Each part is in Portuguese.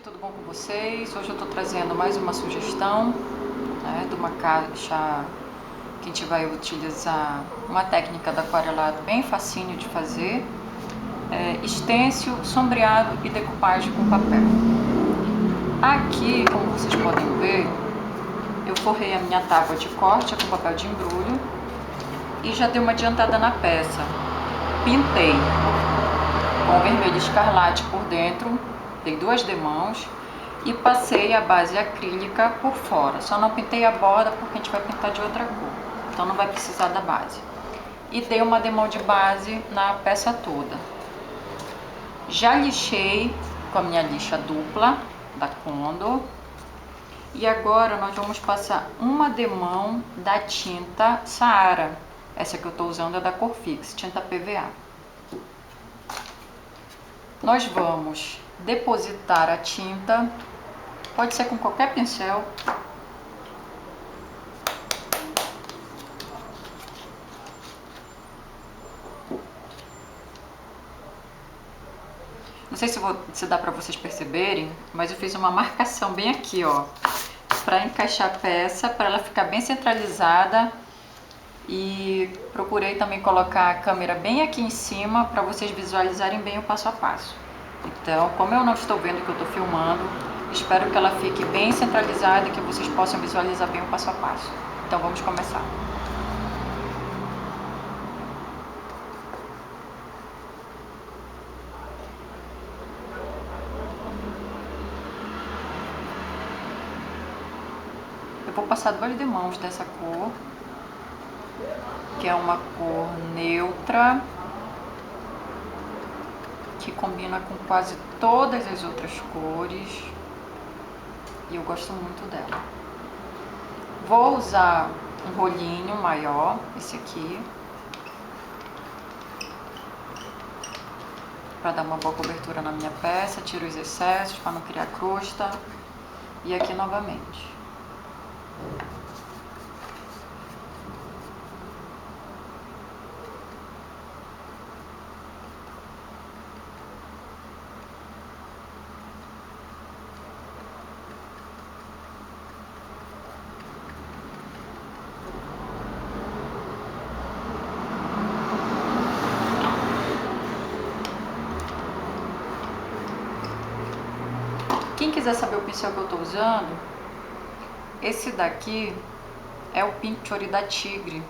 tudo bom com vocês? Hoje eu estou trazendo mais uma sugestão, né, de uma caixa que a gente vai utilizar uma técnica da aquarelado bem facinho de fazer, estêncil, sombreado e decupagem com papel. Aqui, como vocês podem ver, eu forrei a minha tábua de corte com papel de embrulho e já dei uma adiantada na peça. Pintei com vermelho escarlate por dentro, dei 2 demãos e passei a base acrílica por fora. Só não pintei a borda porque a gente vai pintar de outra cor, então não vai precisar da base. E dei uma demão de base na peça toda. Já lixei com a minha lixa dupla da Condor. E agora nós vamos passar uma demão da tinta Saara. Essa que eu estou usando é da cor Fix, tinta PVA. Nós vamos depositar a tinta, pode ser com qualquer pincel. Não sei se dá para vocês perceberem, mas eu fiz uma marcação bem aqui, ó, para encaixar a peça, para ela ficar bem centralizada. E procurei também colocar a câmera bem aqui em cima para vocês visualizarem bem o passo a passo. Então, como eu não estou vendo que eu estou filmando, espero que ela fique bem centralizada e que vocês possam visualizar bem o passo a passo. Então vamos começar. Eu vou passar 2 demãos dessa cor, que é uma cor neutra, que combina com quase todas as outras cores, e eu gosto muito dela. Vou usar um rolinho maior, esse aqui, para dar uma boa cobertura na minha peça, tiro os excessos para não criar crosta, e aqui novamente. Quem quiser saber o pincel que eu estou usando, esse daqui é o Pinchori da Tigre.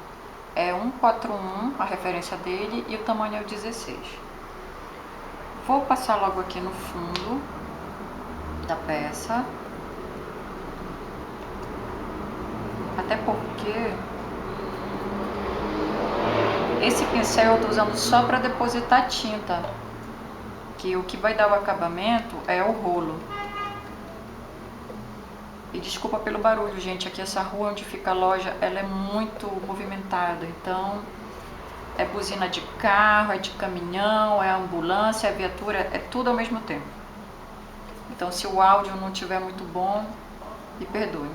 É 141 a referência dele e o tamanho é o 16. Vou passar logo aqui no fundo da peça. Até porque esse pincel eu estou usando só para depositar tinta. Que o que vai dar o acabamento é o rolo. E desculpa pelo barulho, gente, aqui essa rua onde fica a loja, ela é muito movimentada, então é buzina de carro, é de caminhão, é ambulância, é viatura, é tudo ao mesmo tempo. Então se o áudio não estiver muito bom, me perdoe.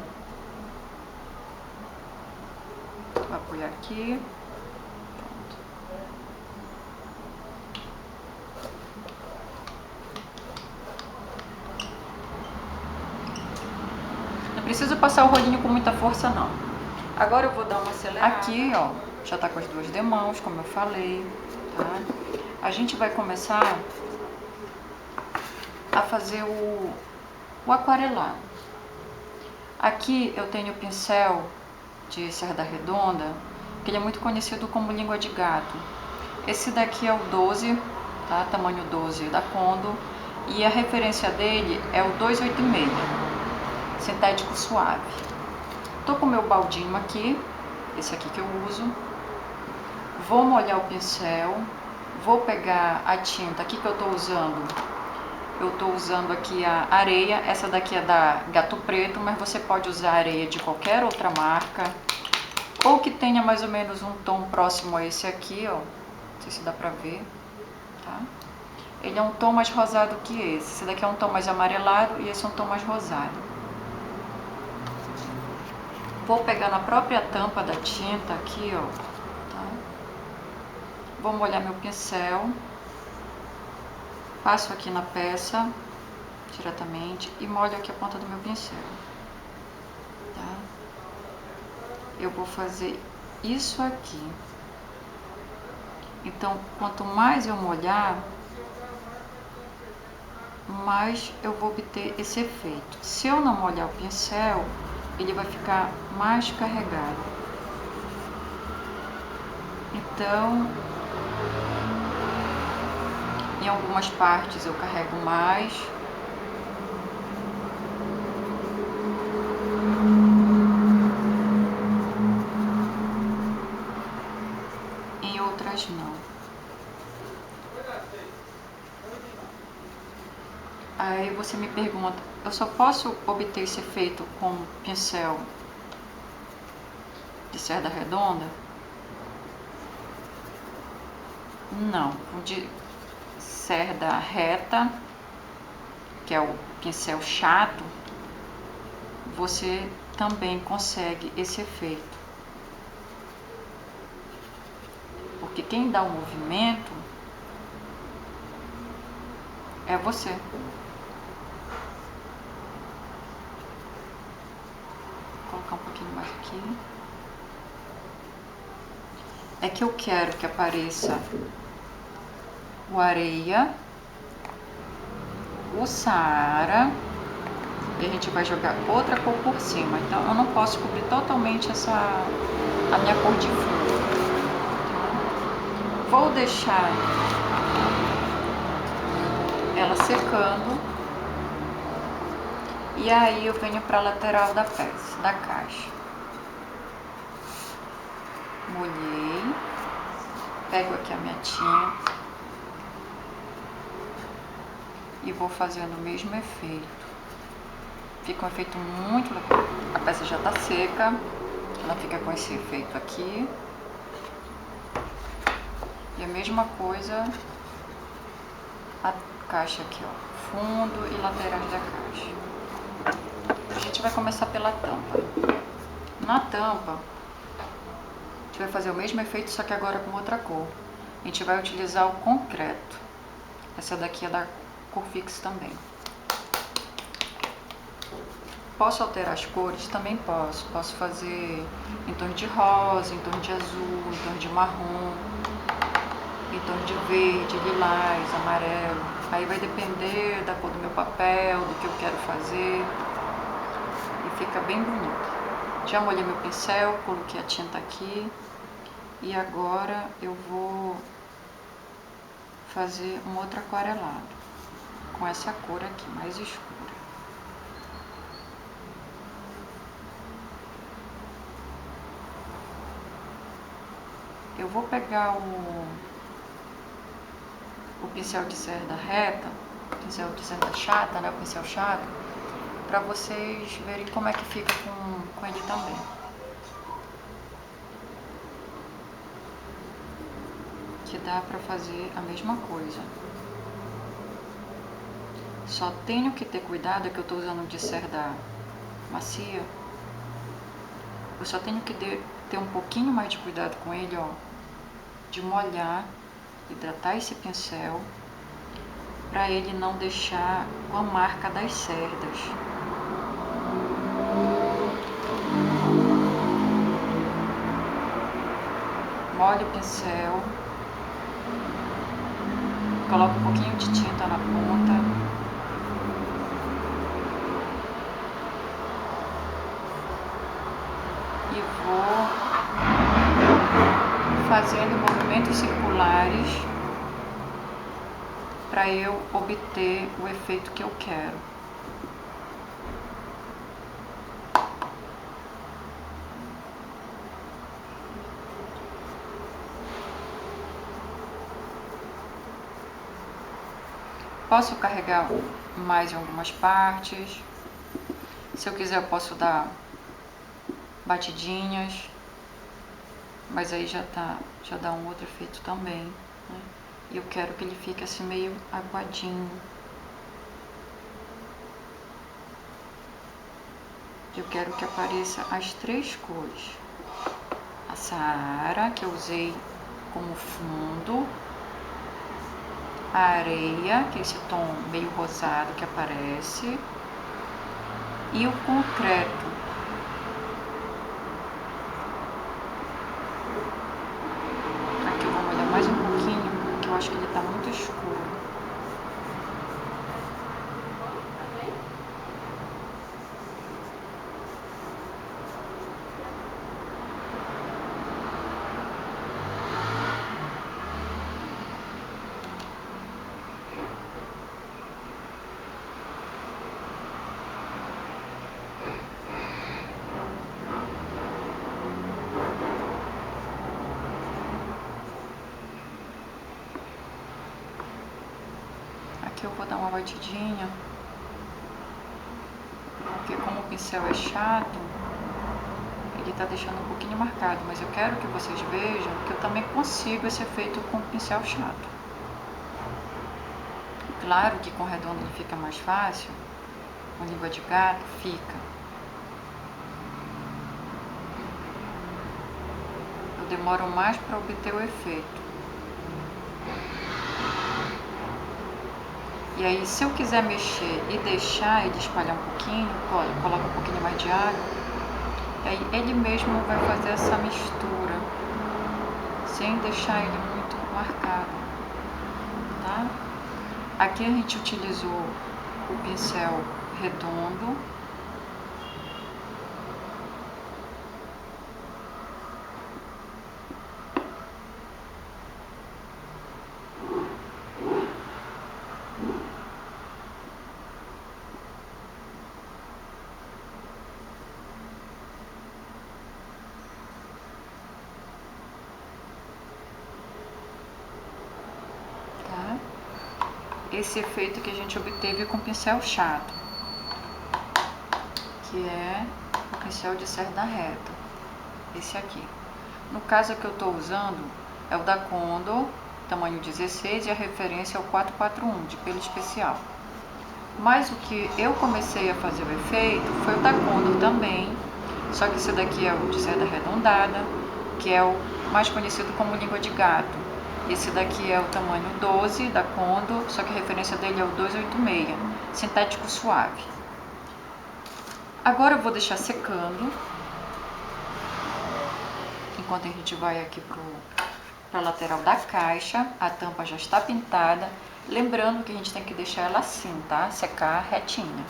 Vou apoiar aqui. Preciso passar o rolinho com muita força não. Agora eu vou dar uma acelerada. Aqui, ó, já tá com as 2 demãos, como eu falei, tá? A gente vai começar a fazer o aquarelado. Aqui eu tenho o pincel de cerda redonda, que ele é muito conhecido como língua de gato. Esse daqui é o 12, tá? Tamanho 12 da Condor, e a referência dele é o 286. Sintético suave. Tô com o meu baldinho aqui, esse aqui que eu uso. Vou molhar o pincel, vou pegar a tinta aqui que eu tô usando. Eu tô usando aqui a areia, essa daqui é da Gato Preto, mas você pode usar areia de qualquer outra marca, ou que tenha mais ou menos um tom próximo a esse aqui, ó. Não sei se dá pra ver, tá? Ele é um tom mais rosado que esse. Esse daqui é um tom mais amarelado e esse é um tom mais rosado. Vou pegar na própria tampa da tinta aqui, ó, tá? Vou molhar meu pincel, passo aqui na peça, diretamente e molho aqui a ponta do meu pincel, tá? Eu vou fazer isso aqui. Então, quanto mais eu molhar, mais eu vou obter esse efeito. Se eu não molhar o pincel, ele vai ficar mais carregado. Então, em algumas partes eu carrego mais. Em outras não. Aí você me pergunta, eu só posso obter esse efeito com pincel de cerda redonda? Não, o de cerda reta, que é o pincel chato, você também consegue esse efeito. Porque quem dá o movimento é você. Vou colocar um pouquinho mais aqui. É que eu quero que apareça o areia, o Saara, e a gente vai jogar outra cor por cima. Então eu não posso cobrir totalmente a minha cor de fundo. Vou deixar ela secando e aí eu venho para a lateral da peça, da caixa. Molhei, pego aqui a minha tinta e vou fazendo o mesmo efeito. Fica um efeito muito legal. A peça já está seca, ela fica com esse efeito aqui. E a mesma coisa a caixa aqui, ó, fundo e laterais da caixa. A gente vai começar pela tampa. Na tampa, a gente vai fazer o mesmo efeito, só que agora com outra cor. A gente vai utilizar o concreto. Essa daqui é da cor fixa também. Posso alterar as cores? Também posso. Posso fazer em tom de rosa, em tom de azul, em tom de marrom, em tom de verde, lilás, amarelo. Aí vai depender da cor do meu papel, do que eu quero fazer. E fica bem bonito. Já molhei meu pincel, coloquei a tinta aqui. E agora eu vou fazer um outro aquarelado com essa cor aqui, mais escura. Eu vou pegar o pincel de cerda reta, pincel de cerda chata, né, o pincel chato, para vocês verem como é que fica com ele também. Que dá para fazer a mesma coisa. Só tenho que ter cuidado, que eu estou usando de cerda macia. Eu só tenho que ter um pouquinho mais de cuidado com ele, ó, de molhar, hidratar esse pincel, para ele não deixar com a marca das cerdas. Molho o pincel, coloco um pouquinho de tinta na ponta. E vou fazendo movimentos circulares para eu obter o efeito que eu quero. Posso carregar mais em algumas partes. Se eu quiser, eu posso dar batidinhas, mas aí já dá um outro efeito também, né? E eu quero que ele fique assim meio aguadinho. Eu quero que apareça as três cores. A Saara, que eu usei como fundo, a areia, que é esse tom meio rosado que aparece, e o concreto. Aqui eu vou molhar mais um pouquinho, porque eu acho que ele está muito escuro. Aqui eu vou dar uma batidinha, porque como o pincel é chato, ele tá deixando um pouquinho marcado, mas eu quero que vocês vejam que eu também consigo esse efeito com o pincel chato. Claro que com redondo ele fica mais fácil, com língua de gato fica. Eu demoro mais para obter o efeito. E aí, se eu quiser mexer e deixar ele espalhar um pouquinho, coloca um pouquinho mais de água, e aí ele mesmo vai fazer essa mistura, sem deixar ele muito marcado, tá? Aqui a gente utilizou o pincel redondo. Esse efeito que a gente obteve com o pincel chato, que é o pincel de cerda reta, esse aqui. No caso que eu estou usando é o da Condor, tamanho 16, e a referência é o 441 de pelo especial. Mas o que eu comecei a fazer o efeito foi o da Condor também, só que esse daqui é o de cerda arredondada, que é o mais conhecido como língua de gato. Esse daqui é o tamanho 12 da Condor, só que a referência dele é o 286, sintético suave. Agora eu vou deixar secando, enquanto a gente vai aqui para a lateral da caixa. A tampa já está pintada, lembrando que a gente tem que deixar ela assim, tá? Secar retinha,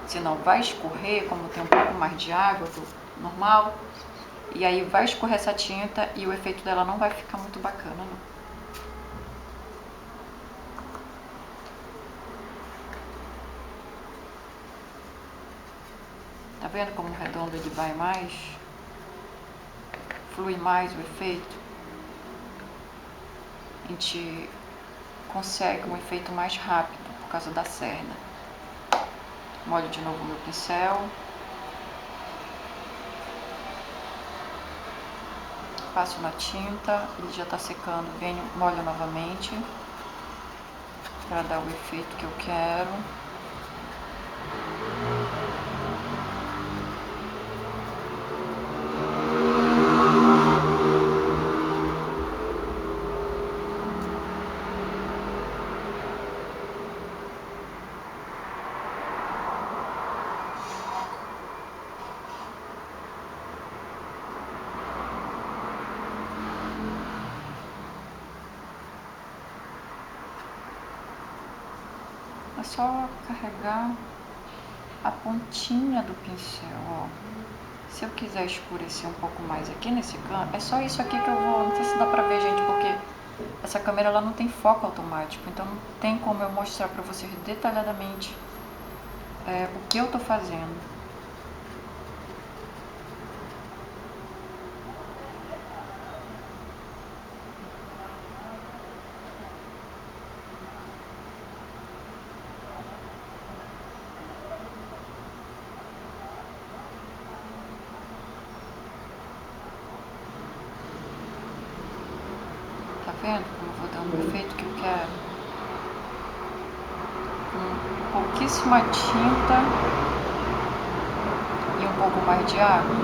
senão vai escorrer, como tem um pouco mais de água do normal, e aí vai escorrer essa tinta e o efeito dela não vai ficar muito bacana, não. Tá vendo como o redondo ele vai mais? Flui mais o efeito. A gente consegue um efeito mais rápido por causa da cerda. Molho de novo meu pincel. Passo na tinta, ele já está secando, venho, molho novamente para dar o efeito que eu quero. É só carregar a pontinha do pincel, ó. Se eu quiser escurecer um pouco mais aqui nesse canto, é só isso aqui que eu vou... Não sei se dá pra ver, gente, porque essa câmera ela não tem foco automático, então não tem como eu mostrar pra vocês detalhadamente o que eu tô fazendo. Tá vendo como eu vou dando o efeito que eu quero? Com pouquíssima tinta e um pouco mais de água.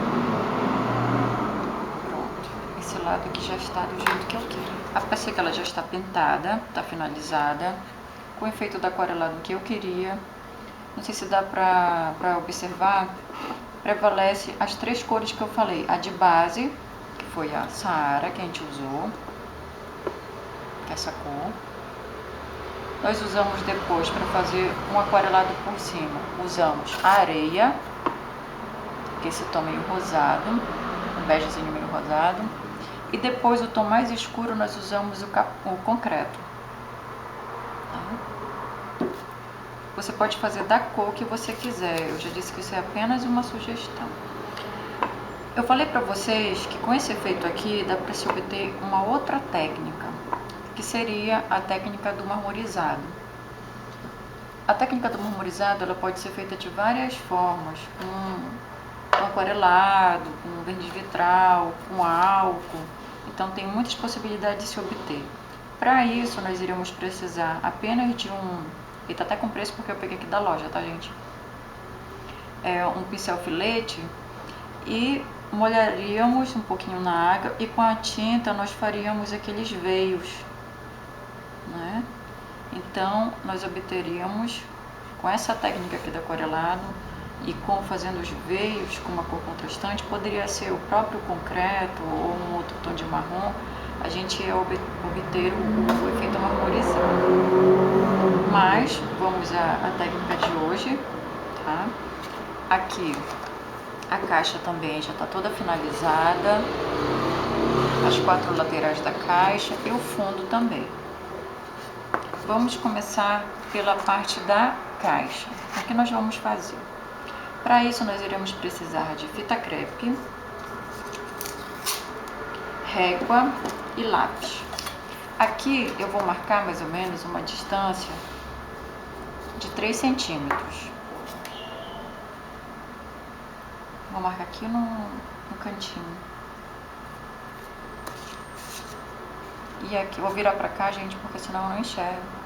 Pronto. esse lado aqui já está do jeito que eu quero. A peça que ela já está pintada, está finalizada, com o efeito da aquarelado que eu queria. Não sei se dá para observar, prevalece as três cores que eu falei. A de base, que foi a Saara que a gente usou, que é essa cor. Nós usamos depois para fazer um aquarelado por cima. Usamos a areia, que é esse tom meio rosado, um begezinho meio rosado. E depois o tom mais escuro nós usamos o concreto. Tá? Você pode fazer da cor que você quiser. Eu já disse que isso é apenas uma sugestão. Eu falei para vocês que com esse efeito aqui dá para se obter uma outra técnica, que seria a técnica do marmorizado. A técnica do marmorizado ela pode ser feita de várias formas, com aquarelado, com verniz vitral, com álcool. Então tem muitas possibilidades de se obter. Para isso nós iremos precisar apenas de ele tá até com preço porque eu peguei aqui da loja, tá, gente? Um pincel filete e molharíamos um pouquinho na água e com a tinta nós faríamos aqueles veios, né? Então nós obteríamos com essa técnica aqui do aquarelado e fazendo os veios com uma cor contrastante, poderia ser o próprio concreto ou um outro tom de marrom, a gente ia obter o efeito marmorizado. Mas vamos à técnica de hoje, tá? Aqui a caixa também já está toda finalizada, as 4 laterais da caixa e o fundo também. Vamos começar pela parte da caixa. O que nós vamos fazer? Para isso nós iremos precisar de fita crepe, régua e lápis. Aqui eu vou marcar mais ou menos uma distância de 3 centímetros. Vou marcar aqui no cantinho. E aqui, vou virar pra cá, gente, porque senão eu não enxergo.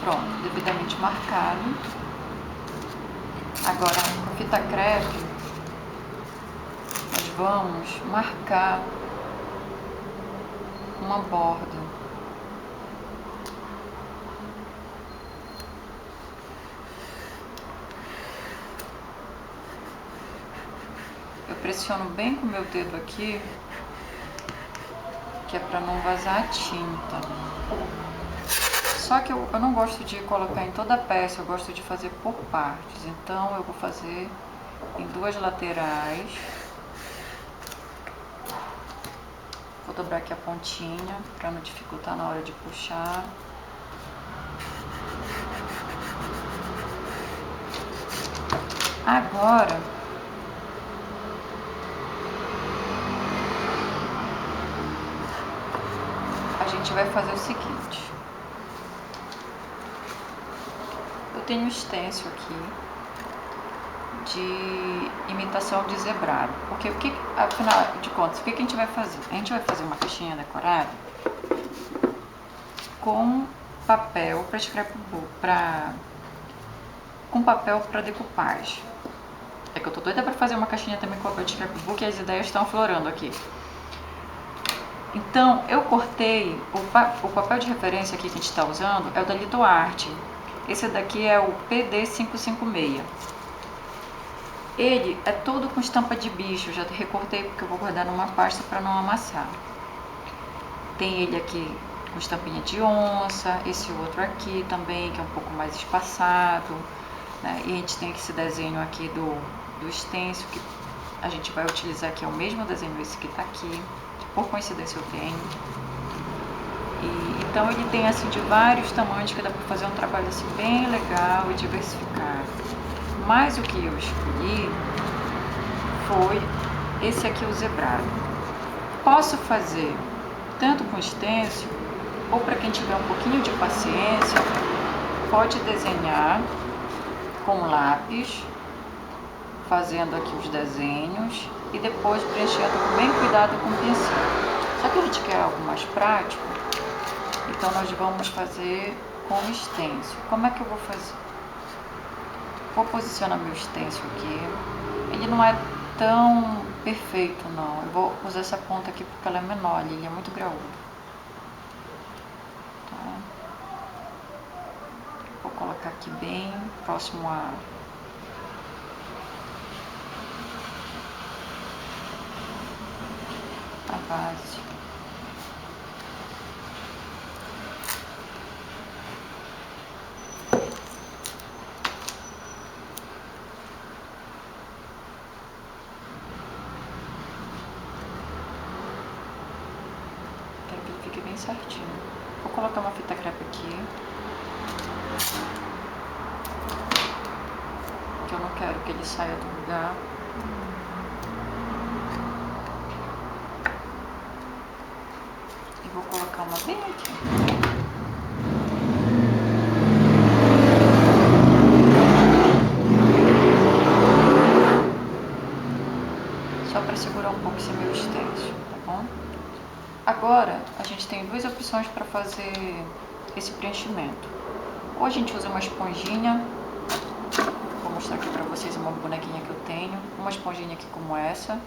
Pronto, devidamente marcado. Agora, com a fita crepe, nós vamos marcar uma borda. Eu pressiono bem com o meu dedo aqui, que é para não vazar a tinta. Só que eu não gosto de colocar em toda a peça, eu gosto de fazer por partes. Então eu vou fazer em 2 laterais. Vou dobrar aqui a pontinha para não dificultar na hora de puxar. Agora a gente vai fazer o seguinte. Eu tenho um stencil aqui de imitação de zebrado, porque afinal de contas, o que a gente vai fazer? A gente vai fazer uma caixinha decorada com papel para scrapbook, com papel para decupagem. É que eu tô doida para fazer uma caixinha também com papel de scrapbook e as ideias estão aflorando aqui. Então eu cortei o papel de referência aqui que a gente está usando é o da Litoarte. Esse daqui é o PD556. Ele é todo com estampa de bicho, já recortei porque eu vou guardar numa pasta para não amassar. Tem ele aqui com estampinha de onça, esse outro aqui também, que é um pouco mais espaçado, né? E a gente tem esse desenho aqui do stencil, que a gente vai utilizar, que é o mesmo desenho esse que tá aqui, por coincidência eu tenho. Então ele tem assim de vários tamanhos que dá para fazer um trabalho assim bem legal e diversificado. Mas o que eu escolhi foi esse aqui, o zebrado. Posso fazer tanto com stencil, ou para quem tiver um pouquinho de paciência, pode desenhar com lápis, fazendo aqui os desenhos e depois preenchendo com bem cuidado com o pincel. Só que a gente quer algo mais prático, então nós vamos fazer com stencil. Como é que eu vou fazer? Vou posicionar meu stencil aqui. Ele não é tão perfeito não. Eu vou usar essa ponta aqui porque ela é menor, ele é muito graúdo. Tá? Vou colocar aqui bem próximo à base. Quero que ele fique bem certinho. Vou colocar uma fita crepe aqui, que eu não quero que ele saia do lugar. E vou colocar uma bem aqui. Só para segurar um pouco esse meu stencil, tá bom? Agora, a gente tem duas opções para fazer esse preenchimento. Ou a gente usa uma esponjinha, vou mostrar aqui para vocês uma bonequinha que eu tenho, uma esponjinha aqui como essa.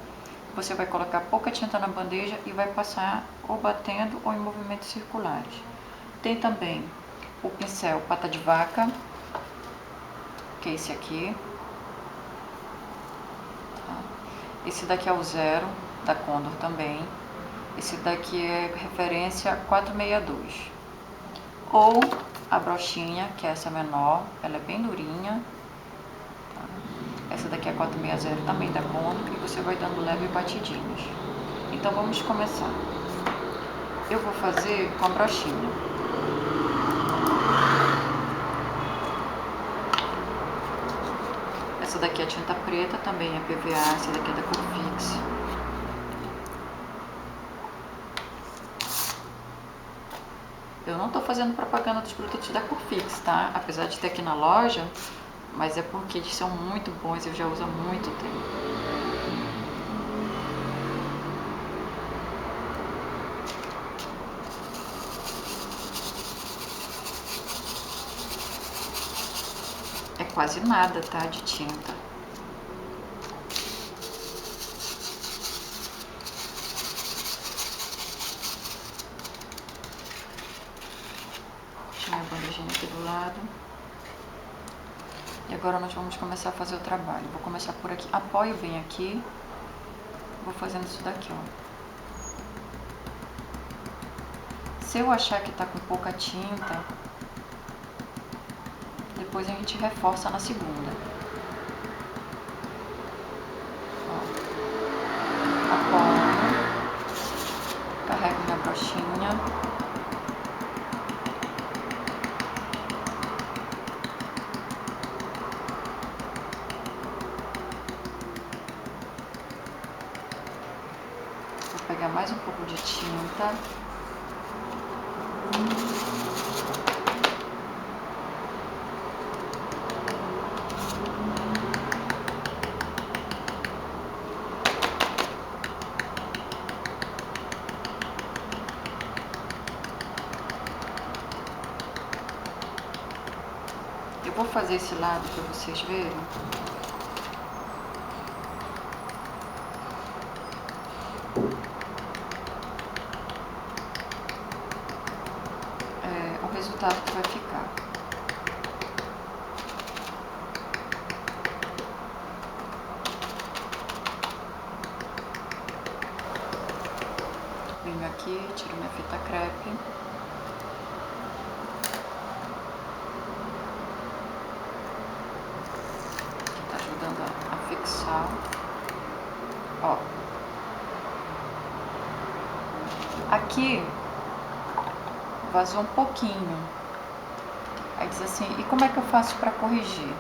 Você vai colocar pouca tinta na bandeja e vai passar ou batendo ou em movimentos circulares. Tem também o pincel pata de vaca, que é esse aqui. Tá? Esse daqui é o zero, da Condor também. Esse daqui é referência 462. Ou a brochinha, que é essa menor, ela é bem durinha. Tá? Essa daqui é 460 também da Condor, e você vai dando leve batidinhas. Então vamos começar. Eu vou fazer com a brochinha. Essa daqui é tinta preta, também é PVA, essa daqui é da Corfix. Eu não estou fazendo propaganda dos produtos da Corfix, tá? Apesar de ter aqui na loja, mas é porque eles são muito bons, eu já uso há muito tempo. É quase nada, tá? De tinta. Deixa minha bandejinha aqui do lado. E agora nós vamos começar a fazer o trabalho. Vou começar por aqui. Apoio bem aqui. Vou fazendo isso daqui, ó. Se eu achar que tá com pouca tinta, depois a gente reforça na segunda. Ó. Apoio. Carrego minha brochinha. Vou pegar mais um pouco de tinta. Eu vou fazer esse lado para vocês verem. O resultado que vai ficar. Venho aqui, tiro minha fita crepe. Que tá ajudando a fixar. Ó. Aqui vazou um pouquinho. Aí diz assim, e como é que eu faço para corrigir?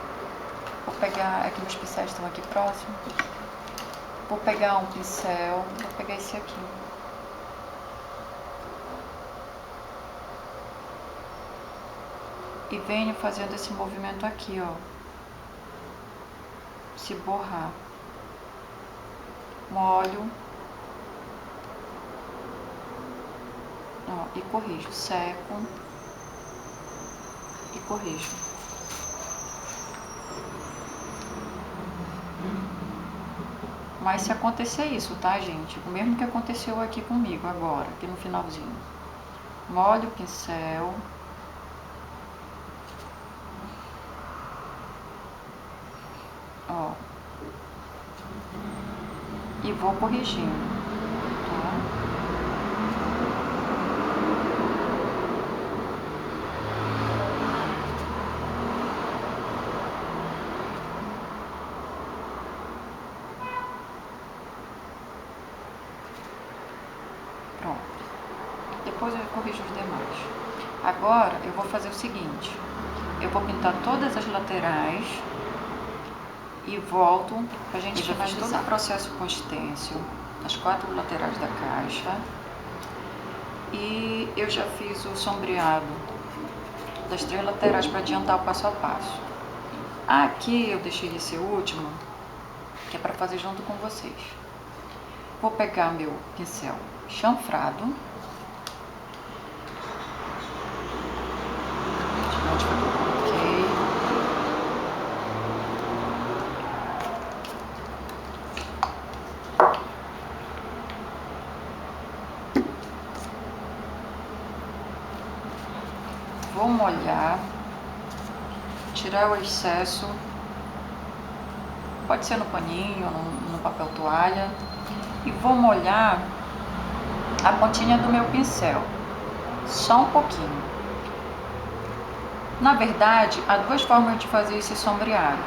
Vou pegar, aqui meus pincéis estão aqui próximo. Vou pegar um pincel, vou pegar esse aqui. E venho fazendo esse movimento aqui, ó. Se borrar. Molho. Ó, e corrijo. Seco. E corrijo. Mas se acontecer isso, tá, gente? O mesmo que aconteceu aqui comigo agora, aqui no finalzinho. Molho o pincel. Ó. E vou corrigindo, tá? Pronto. Depois eu corrijo os demais. Agora eu vou fazer o seguinte. Eu vou pintar todas as laterais e volto pra gente finalizar todo o processo com stencil, as 4 laterais da caixa. E eu já fiz o sombreado das 3 laterais para adiantar o passo a passo. Aqui eu deixei esse último, que é para fazer junto com vocês. Vou pegar meu pincel chanfrado. Onde foi que eu coloquei? Vou molhar, tirar o excesso, pode ser no paninho, no papel toalha, e vou molhar a pontinha do meu pincel, só um pouquinho. Na verdade, há 2 formas de fazer esse sombreado.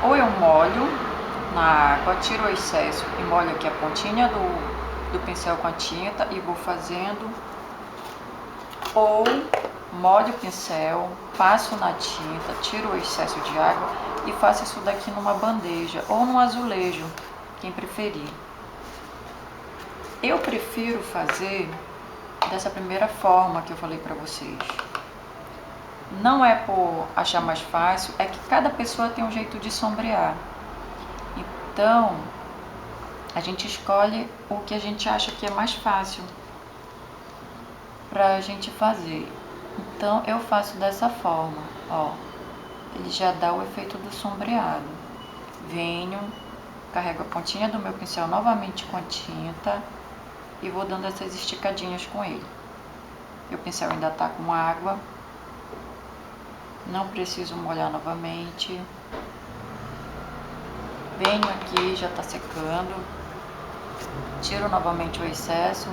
Ou eu molho na água, tiro o excesso e molho aqui a pontinha do pincel com a tinta e vou fazendo. Ou molho o pincel, passo na tinta, tiro o excesso de água e faço isso daqui numa bandeja ou num azulejo, quem preferir. Eu prefiro fazer dessa primeira forma que eu falei pra vocês. Não é por achar mais fácil, é que cada pessoa tem um jeito de sombrear. Então, a gente escolhe o que a gente acha que é mais fácil pra gente fazer. Então, eu faço dessa forma, ó. Ele já dá o efeito do sombreado. Venho, carrego a pontinha do meu pincel novamente com a tinta e vou dando essas esticadinhas com ele. E o pincel ainda tá com água. Não preciso molhar novamente. Venho aqui, já tá secando. Tiro novamente o excesso.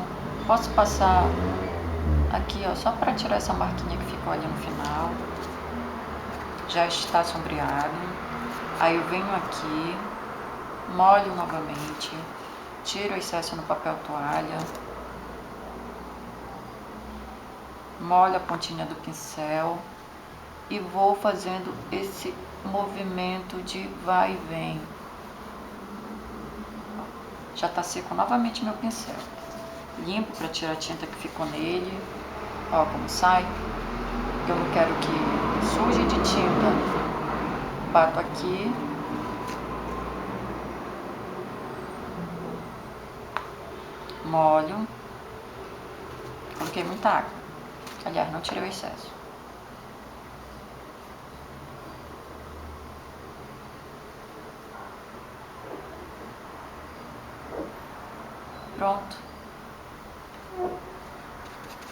Posso passar aqui, ó, só para tirar essa marquinha que ficou ali no final. Já está sombreado. Aí eu venho aqui, molho novamente, tiro o excesso no papel toalha, molho a pontinha do pincel e vou fazendo esse movimento de vai e vem. Já está seco novamente meu pincel. Limpo para tirar a tinta que ficou nele. Ó como sai. Eu não quero que suje de tinta. Bato aqui. Molho. Coloquei muita água. Aliás, não tirei o excesso. Pronto.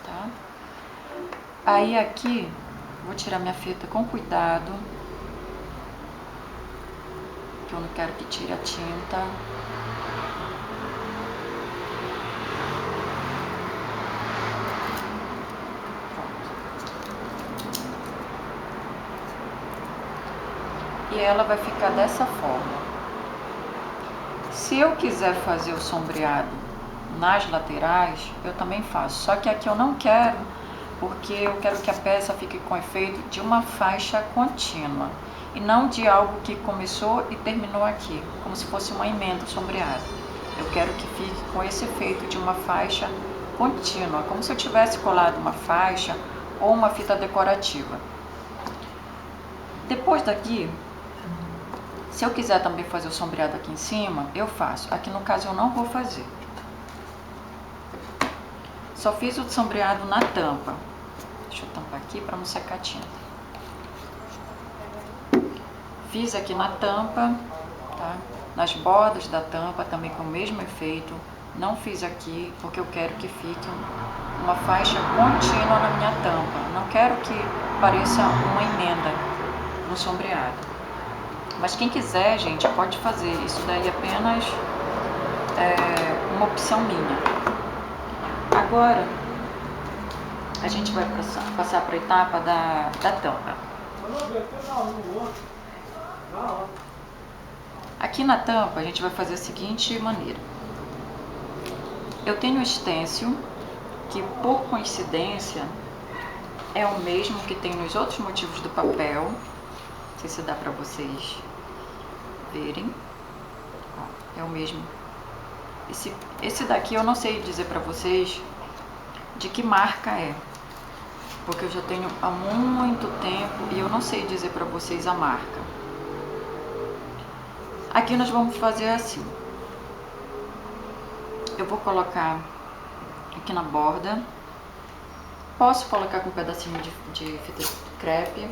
Tá? Aí aqui, vou tirar minha fita com cuidado, que eu não quero que tire a tinta. Pronto. E ela vai ficar dessa forma. Se eu quiser fazer o sombreado nas laterais, eu também faço. Só que aqui eu não quero porque eu quero que a peça fique com efeito de uma faixa contínua e não de algo que começou e terminou aqui, como se fosse uma emenda sombreada. Eu quero que fique com esse efeito de uma faixa contínua, como se eu tivesse colado uma faixa ou uma fita decorativa. Depois daqui, se eu quiser também fazer o sombreado aqui em cima, eu faço. Aqui no caso eu não vou fazer. Só fiz o sombreado na tampa. Deixa eu tampar aqui para não secar a tinta. Fiz aqui na tampa, tá? Nas bordas da tampa também com o mesmo efeito. Não fiz aqui porque eu quero que fique uma faixa contínua na minha tampa. Não quero que pareça uma emenda no sombreado. Mas quem quiser, gente, pode fazer. Isso daí é apenas uma opção minha. Agora, a gente vai passar para a etapa da tampa. Aqui na tampa, a gente vai fazer da seguinte maneira. Eu tenho um stencil que, por coincidência, é o mesmo que tem nos outros motivos do papel. Não sei se dá para vocês verem. Ó, é o mesmo. Esse daqui eu não sei dizer para vocês de que marca é, porque eu já tenho há muito tempo e eu não sei dizer para vocês a marca. Aqui nós vamos fazer assim. Eu vou colocar aqui na borda. Posso colocar com um pedacinho de fita crepe.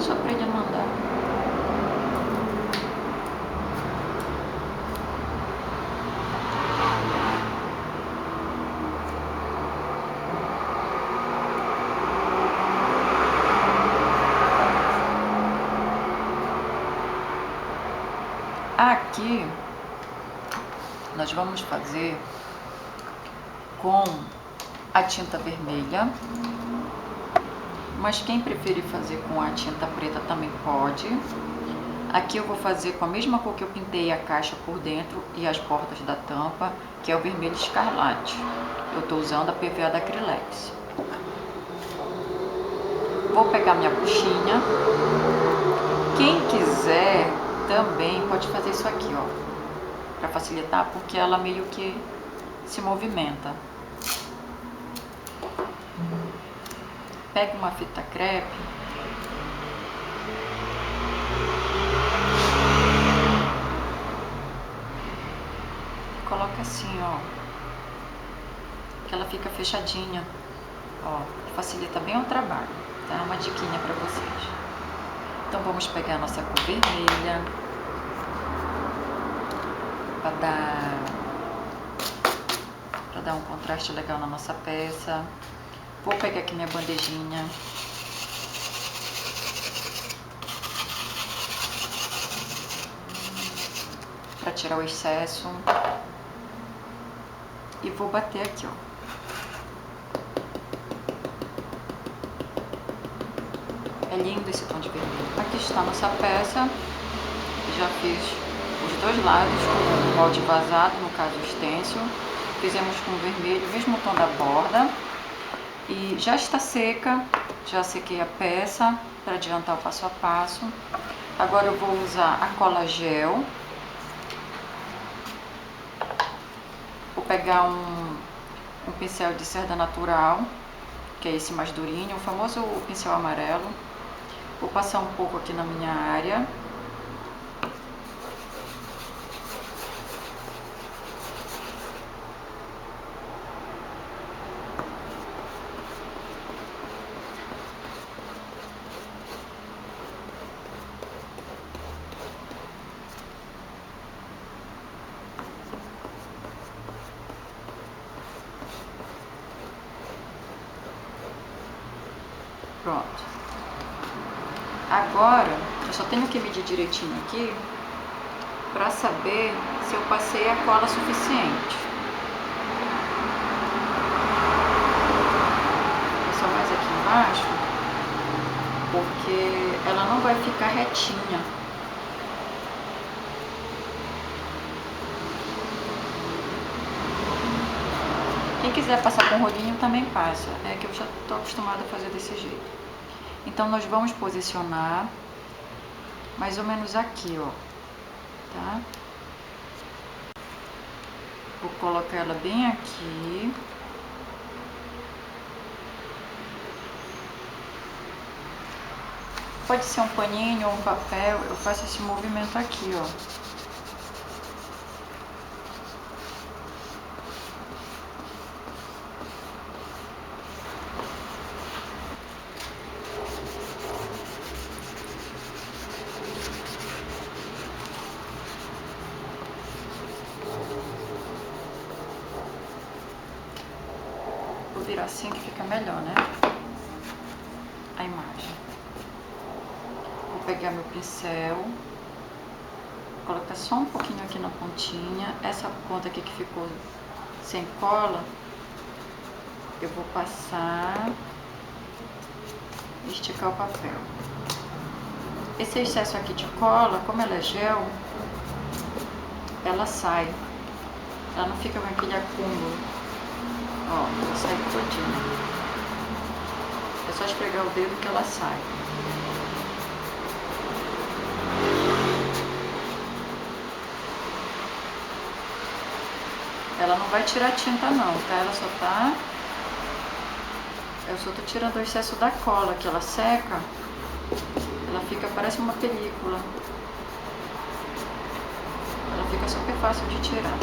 Só para ele não andar. Aqui nós vamos fazer com a tinta vermelha, mas quem preferir fazer com a tinta preta também pode. Aqui eu vou fazer com a mesma cor que eu pintei a caixa por dentro e as bordas da tampa, que é o vermelho escarlate. Eu estou usando a PVA da Acrylex. Vou pegar minha buchinha. Quem quiser também pode fazer isso aqui, ó, para facilitar, porque ela meio que se movimenta. Pega uma fita crepe. Coloca assim, ó, que ela fica fechadinha, ó, facilita bem o trabalho, tá? Uma diquinha para vocês. Então vamos pegar a nossa cor vermelha para dar um contraste legal na nossa peça. Vou pegar aqui minha bandejinha. Para tirar o excesso. E vou bater aqui, ó. É lindo esse tom de vermelho. Aqui está a nossa peça. Já fiz os dois lados com o molde vazado, no caso o stencil. Fizemos com o vermelho, o mesmo tom da borda. E já está seca, já sequei a peça para adiantar o passo a passo. Agora eu vou usar a cola gel. Vou pegar um pincel de cerda natural, que é esse mais durinho, o famoso pincel amarelo. Vou passar um pouco aqui na minha área. Pronto. Agora, eu só tenho que medir direitinho aqui para saber se eu passei a cola suficiente. Vou só mais aqui embaixo, porque ficar retinha. Quem quiser passar com rolinho também passa, é que eu já estou acostumada a fazer desse jeito. Então nós vamos posicionar mais ou menos aqui, ó, tá? Vou colocar ela bem aqui. Pode ser um paninho ou um papel, eu faço esse movimento aqui, ó. Vou virar assim que fica melhor, né? A imagem. Vou pegar meu pincel, colocar só um pouquinho aqui na pontinha. Essa ponta aqui que ficou sem cola, eu vou passar e esticar o papel. Esse excesso aqui de cola, como ela é gel, ela sai. Ela não fica com aquele acúmulo. Ó, ela sai todinha. É só esfregar o dedo que ela sai. Ela não vai tirar tinta não, tá? Ela só tá... Eu só tô tirando o excesso da cola, que ela seca. Ela fica, parece uma película. Ela fica super fácil de tirar.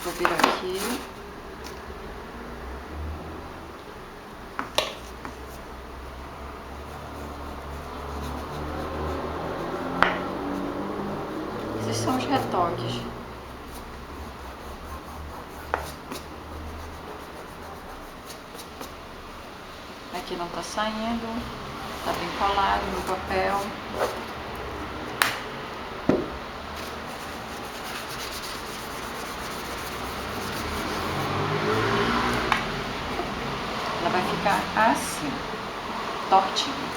Vou virar aqui. Esses são os retoques. Aqui não tá saindo, tá bem colado no papel. Ela vai ficar assim, tortinha.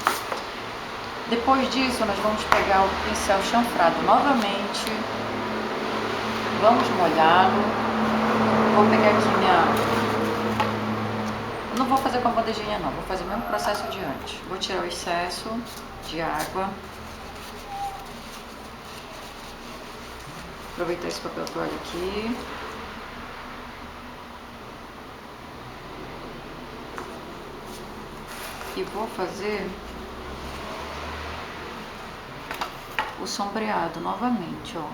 Depois disso, nós vamos pegar o pincel chanfrado novamente. Vamos molhá-lo. Vou pegar aqui minha... Eu não vou fazer com a bandejinha não, vou fazer o mesmo processo de antes. Vou tirar o excesso de água. Aproveitar esse papel toalha aqui. E vou fazer o sombreado novamente, ó.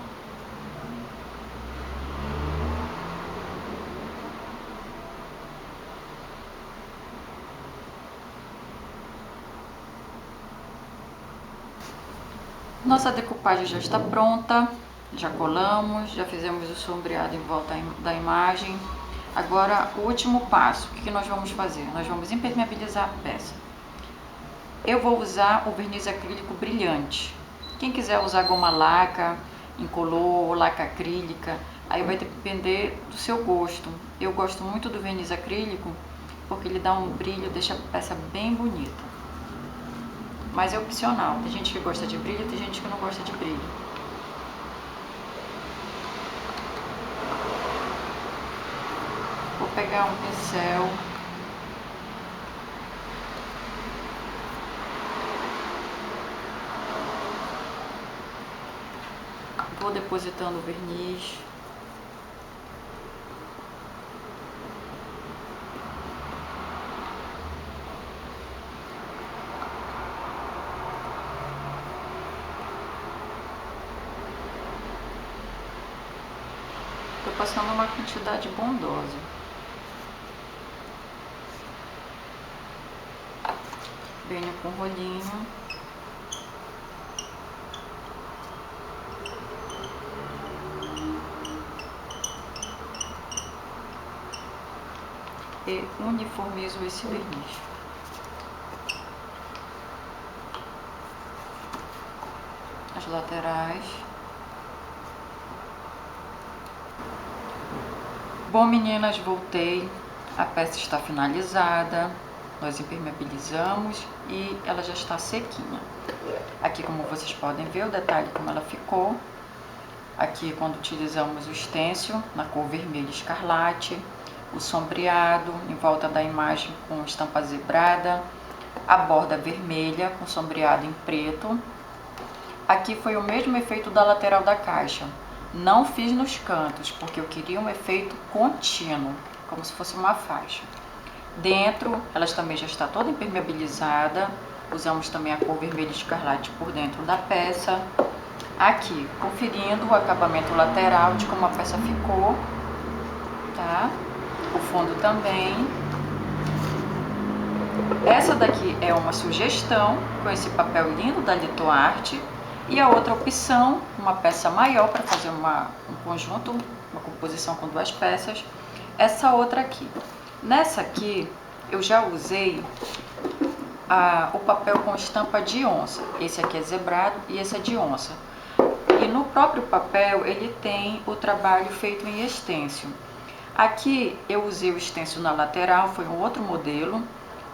Nossa decupagem já está pronta, já colamos, já fizemos o sombreado em volta da imagem. Agora, o último passo, o que nós vamos fazer? Nós vamos impermeabilizar a peça. Eu vou usar o verniz acrílico brilhante. Quem quiser usar goma laca, incolor ou laca acrílica, aí vai depender do seu gosto. Eu gosto muito do verniz acrílico porque ele dá um brilho, deixa a peça bem bonita. Mas é opcional, tem gente que gosta de brilho, tem gente que não gosta de brilho. Vou pegar um pincel. Vou depositando o verniz. Estou passando uma quantidade bondosa. Venho com o rolinho. E uniformizo esse verniz. As laterais. Bom, meninas, voltei. A peça está finalizada. Nós impermeabilizamos e ela já está sequinha. Aqui, como vocês podem ver, o detalhe como ela ficou. Aqui, quando utilizamos o stencil na cor vermelho escarlate, o sombreado em volta da imagem com estampa zebrada, a borda vermelha com sombreado em preto. Aqui foi o mesmo efeito da lateral da caixa. Não fiz nos cantos, porque eu queria um efeito contínuo, como se fosse uma faixa. Dentro, ela também já está toda impermeabilizada. Usamos também a cor vermelho escarlate por dentro da peça. Aqui, conferindo o acabamento lateral de como a peça ficou, tá? O fundo também. Essa daqui é uma sugestão com esse papel lindo da Litoarte. E a outra opção, uma peça maior para fazer um conjunto, uma composição com duas peças. Essa outra aqui. Nessa aqui, eu já usei o papel com estampa de onça. Esse aqui é zebrado e esse é de onça. E no próprio papel, ele tem o trabalho feito em stencil. Aqui eu usei o stencil na lateral, foi um outro modelo.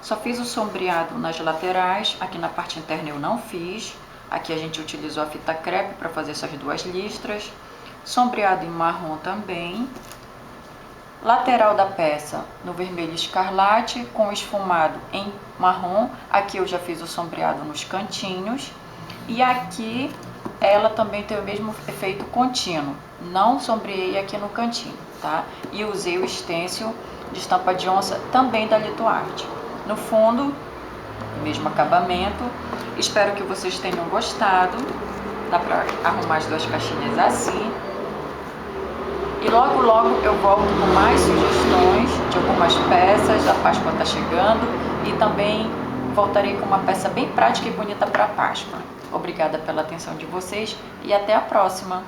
Só fiz o sombreado nas laterais, aqui na parte interna eu não fiz. Aqui a gente utilizou a fita crepe para fazer essas duas listras. Sombreado em marrom também. Lateral da peça no vermelho escarlate com esfumado em marrom. Aqui eu já fiz o sombreado nos cantinhos. E aqui ela também tem o mesmo efeito contínuo. Não sombreei aqui no cantinho, tá? E usei o stencil de estampa de onça também da Litoarte. No fundo, o mesmo acabamento. Espero que vocês tenham gostado. Dá para arrumar as duas caixinhas assim. E logo logo eu volto com mais sugestões de algumas peças. A Páscoa está chegando e também voltarei com uma peça bem prática e bonita para a Páscoa. Obrigada pela atenção de vocês e até a próxima!